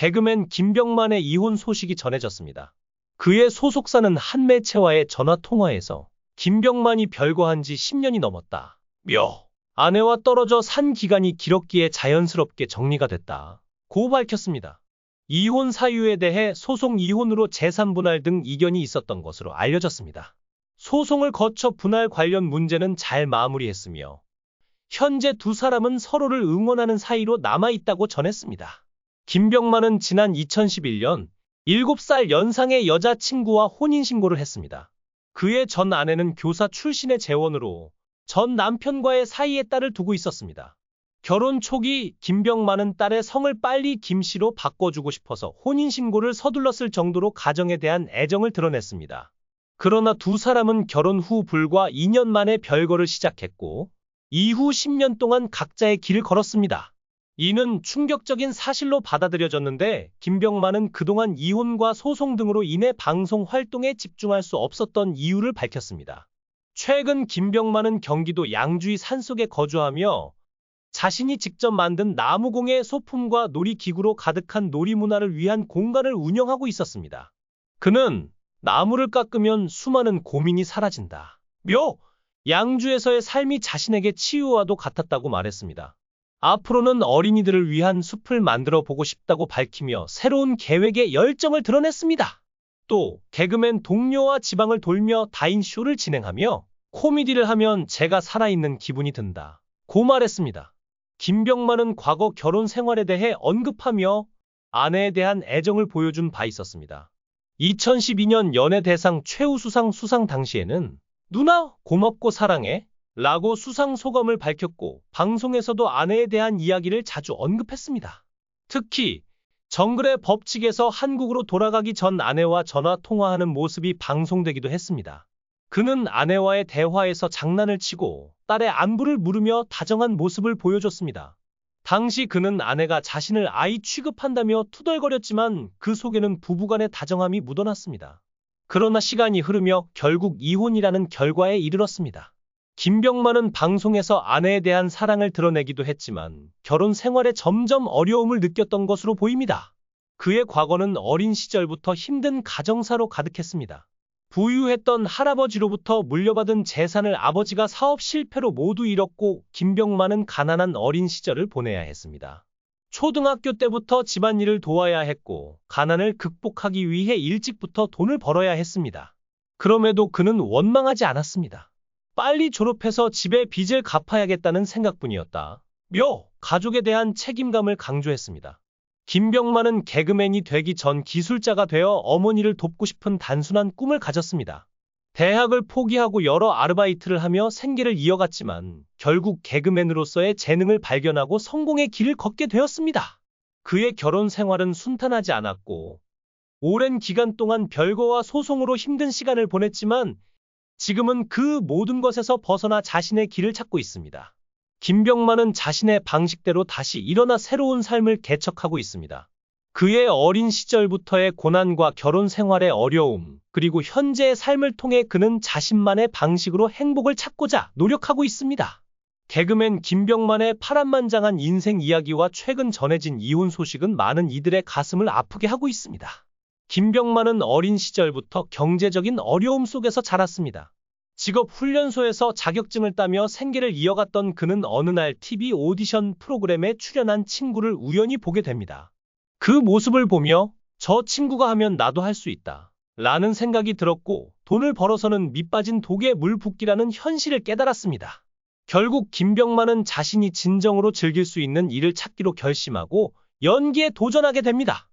개그맨 김병만의 이혼 소식이 전해졌습니다. 그의 소속사는 한 매체와의 전화통화에서 김병만이 별거한 지 10년이 넘었다. 아내와 떨어져 산 기간이 길었기에 자연스럽게 정리가 됐다. 고 밝혔습니다. 이혼 사유에 대해 소송 이혼으로 재산 분할 등 이견이 있었던 것으로 알려졌습니다. 소송을 거쳐 분할 관련 문제는 잘 마무리했으며 현재 두 사람은 서로를 응원하는 사이로 남아있다고 전했습니다. 김병만은 지난 2011년 7살 연상의 여자친구와 혼인신고를 했습니다. 그의 전 아내는 교사 출신의 재원으로 전 남편과의 사이에 딸을 두고 있었습니다. 결혼 초기 김병만은 딸의 성을 빨리 김씨로 바꿔주고 싶어서 혼인신고를 서둘렀을 정도로 가정에 대한 애정을 드러냈습니다. 그러나 두 사람은 결혼 후 불과 2년 만에 별거를 시작했고 이후 10년 동안 각자의 길을 걸었습니다. 이는 충격적인 사실로 받아들여졌는데 김병만은 그동안 이혼과 소송 등으로 인해 방송 활동에 집중할 수 없었던 이유를 밝혔습니다. 최근 김병만은 경기도 양주의 산속에 거주하며 자신이 직접 만든 나무공예 소품과 놀이기구로 가득한 놀이문화를 위한 공간을 운영하고 있었습니다. 그는 나무를 깎으면 수많은 고민이 사라진다. 양주에서의 삶이 자신에게 치유와도 같았다고 말했습니다. 앞으로는 어린이들을 위한 숲을 만들어 보고 싶다고 밝히며 새로운 계획에 열정을 드러냈습니다. 또 개그맨 동료와 지방을 돌며 다인쇼를 진행하며 코미디를 하면 제가 살아있는 기분이 든다. 고 말했습니다. 김병만은 과거 결혼 생활에 대해 언급하며 아내에 대한 애정을 보여준 바 있었습니다. 2012년 연예대상 최우수상 수상 당시에는 누나 고맙고 사랑해 라고 수상 소감을 밝혔고 방송에서도 아내에 대한 이야기를 자주 언급했습니다. 특히 정글의 법칙에서 한국으로 돌아가기 전 아내와 전화 통화하는 모습이 방송되기도 했습니다. 그는 아내와의 대화에서 장난을 치고 딸의 안부를 물으며 다정한 모습을 보여줬습니다. 당시 그는 아내가 자신을 아이 취급한다며 투덜거렸지만 그 속에는 부부간의 다정함이 묻어났습니다. 그러나 시간이 흐르며 결국 이혼이라는 결과에 이르렀습니다. 김병만은 방송에서 아내에 대한 사랑을 드러내기도 했지만 결혼 생활에 점점 어려움을 느꼈던 것으로 보입니다. 그의 과거는 어린 시절부터 힘든 가정사로 가득했습니다. 부유했던 할아버지로부터 물려받은 재산을 아버지가 사업 실패로 모두 잃었고 김병만은 가난한 어린 시절을 보내야 했습니다. 초등학교 때부터 집안일을 도와야 했고 가난을 극복하기 위해 일찍부터 돈을 벌어야 했습니다. 그럼에도 그는 원망하지 않았습니다. 빨리 졸업해서 집의 빚을 갚아야겠다는 생각뿐이었다. 가족에 대한 책임감을 강조했습니다. 김병만은 개그맨이 되기 전 기술자가 되어 어머니를 돕고 싶은 단순한 꿈을 가졌습니다. 대학을 포기하고 여러 아르바이트를 하며 생계를 이어갔지만 결국 개그맨으로서의 재능을 발견하고 성공의 길을 걷게 되었습니다. 그의 결혼 생활은 순탄하지 않았고 오랜 기간 동안 별거와 소송으로 힘든 시간을 보냈지만 지금은 그 모든 것에서 벗어나 자신의 길을 찾고 있습니다. 김병만은 자신의 방식대로 다시 일어나 새로운 삶을 개척하고 있습니다. 그의 어린 시절부터의 고난과 결혼 생활의 어려움, 그리고 현재의 삶을 통해 그는 자신만의 방식으로 행복을 찾고자 노력하고 있습니다. 개그맨 김병만의 파란만장한 인생 이야기와 최근 전해진 이혼 소식은 많은 이들의 가슴을 아프게 하고 있습니다. 김병만은 어린 시절부터 경제적인 어려움 속에서 자랐습니다. 직업훈련소에서 자격증을 따며 생계를 이어갔던 그는 어느 날 TV 오디션 프로그램에 출연한 친구를 우연히 보게 됩니다. 그 모습을 보며 저 친구가 하면 나도 할 수 있다 라는 생각이 들었고 돈을 벌어서는 밑빠진 독에 물 붓기라는 현실을 깨달았습니다. 결국 김병만은 자신이 진정으로 즐길 수 있는 일을 찾기로 결심하고 연기에 도전하게 됩니다.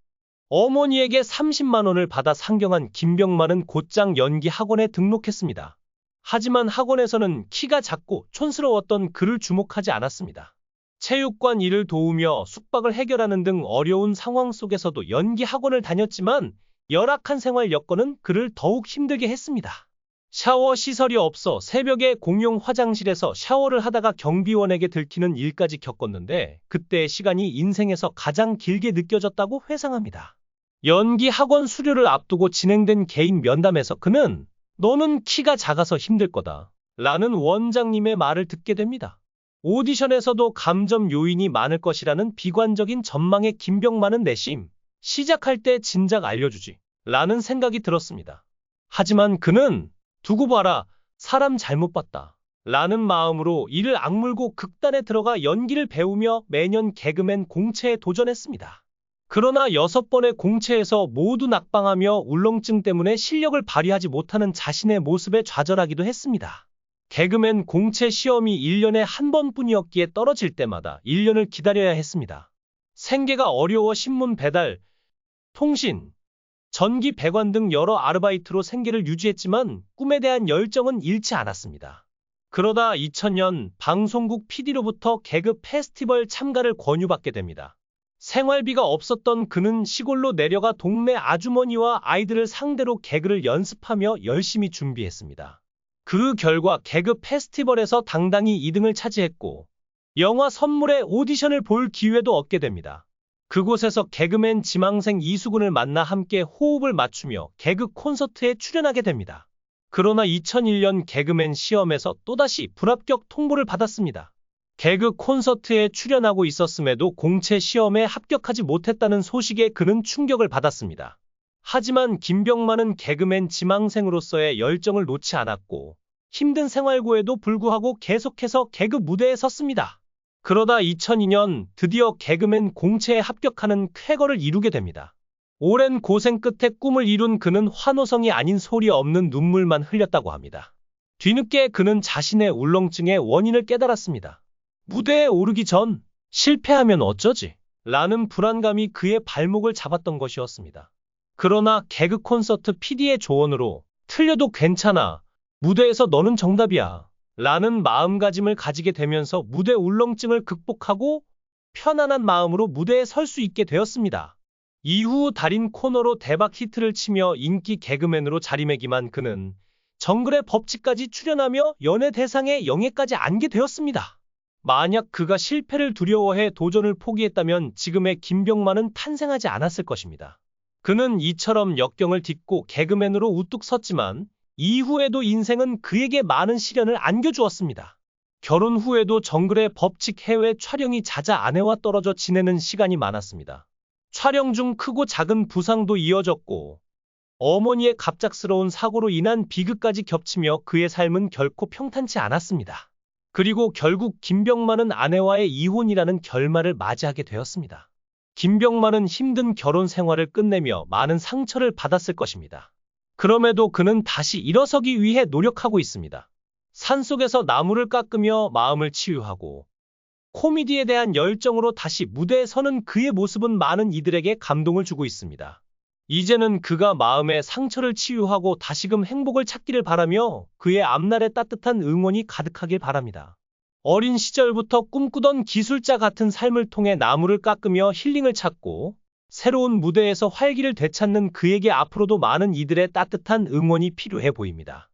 어머니에게 30만 원을 받아 상경한 김병만은 곧장 연기 학원에 등록했습니다. 하지만 학원에서는 키가 작고 촌스러웠던 그를 주목하지 않았습니다. 체육관 일을 도우며 숙박을 해결하는 등 어려운 상황 속에서도 연기 학원을 다녔지만 열악한 생활 여건은 그를 더욱 힘들게 했습니다. 샤워 시설이 없어 새벽에 공용 화장실에서 샤워를 하다가 경비원에게 들키는 일까지 겪었는데 그때의 시간이 인생에서 가장 길게 느껴졌다고 회상합니다. 연기 학원 수료를 앞두고 진행된 개인 면담에서 그는 너는 키가 작아서 힘들 거다 라는 원장님의 말을 듣게 됩니다. 오디션에서도 감점 요인이 많을 것이라는 비관적인 전망에 김병만은 내심 시작할 때 진작 알려주지. 라는 생각이 들었습니다. 하지만 그는 두고 봐라, 사람 잘못 봤다. 라는 마음으로 이를 악물고 극단에 들어가 연기를 배우며 매년 개그맨 공채에 도전했습니다. 그러나 6번의 공채에서 모두 낙방하며 울렁증 때문에 실력을 발휘하지 못하는 자신의 모습에 좌절하기도 했습니다. 개그맨 공채 시험이 1년에 한 번뿐이었기에 떨어질 때마다 1년을 기다려야 했습니다. 생계가 어려워 신문 배달, 통신, 전기 배관 등 여러 아르바이트로 생계를 유지했지만 꿈에 대한 열정은 잃지 않았습니다. 그러다 2000년 방송국 PD로부터 개그 페스티벌 참가를 권유받게 됩니다. 생활비가 없었던 그는 시골로 내려가 동네 아주머니와 아이들을 상대로 개그를 연습하며 열심히 준비했습니다. 그 결과 개그 페스티벌에서 당당히 2등을 차지했고 영화 선물의 오디션을 볼 기회도 얻게 됩니다. 그곳에서 개그맨 지망생 이수근을 만나 함께 호흡을 맞추며 개그 콘서트에 출연하게 됩니다. 그러나 2001년 개그맨 시험에서 또다시 불합격 통보를 받았습니다. 개그 콘서트에 출연하고 있었음에도 공채 시험에 합격하지 못했다는 소식에 그는 충격을 받았습니다. 하지만 김병만은 개그맨 지망생으로서의 열정을 놓지 않았고 힘든 생활고에도 불구하고 계속해서 개그 무대에 섰습니다. 그러다 2002년 드디어 개그맨 공채에 합격하는 쾌거를 이루게 됩니다. 오랜 고생 끝에 꿈을 이룬 그는 환호성이 아닌 소리 없는 눈물만 흘렸다고 합니다. 뒤늦게 그는 자신의 울렁증의 원인을 깨달았습니다. 무대에 오르기 전 실패하면 어쩌지? 라는 불안감이 그의 발목을 잡았던 것이었습니다. 그러나 개그 콘서트 PD의 조언으로 틀려도 괜찮아. 무대에서 너는 정답이야. 라는 마음가짐을 가지게 되면서 무대 울렁증을 극복하고 편안한 마음으로 무대에 설 수 있게 되었습니다. 이후 달인 코너로 대박 히트를 치며 인기 개그맨으로 자리매김한 그는 정글의 법칙까지 출연하며 연예대상의 영예까지 안게 되었습니다. 만약 그가 실패를 두려워해 도전을 포기했다면 지금의 김병만은 탄생하지 않았을 것입니다. 그는 이처럼 역경을 딛고 개그맨으로 우뚝 섰지만 이후에도 인생은 그에게 많은 시련을 안겨주었습니다. 결혼 후에도 정글의 법칙 해외 촬영이 잦아 아내와 떨어져 지내는 시간이 많았습니다. 촬영 중 크고 작은 부상도 이어졌고 어머니의 갑작스러운 사고로 인한 비극까지 겹치며 그의 삶은 결코 평탄치 않았습니다. 그리고 결국 김병만은 아내와의 이혼이라는 결말을 맞이하게 되었습니다. 김병만은 힘든 결혼 생활을 끝내며 많은 상처를 받았을 것입니다. 그럼에도 그는 다시 일어서기 위해 노력하고 있습니다. 산속에서 나무를 깎으며 마음을 치유하고 코미디에 대한 열정으로 다시 무대에 서는 그의 모습은 많은 이들에게 감동을 주고 있습니다. 이제는 그가 마음의 상처를 치유하고 다시금 행복을 찾기를 바라며 그의 앞날에 따뜻한 응원이 가득하길 바랍니다. 어린 시절부터 꿈꾸던 기술자 같은 삶을 통해 나무를 깎으며 힐링을 찾고 새로운 무대에서 활기를 되찾는 그에게 앞으로도 많은 이들의 따뜻한 응원이 필요해 보입니다.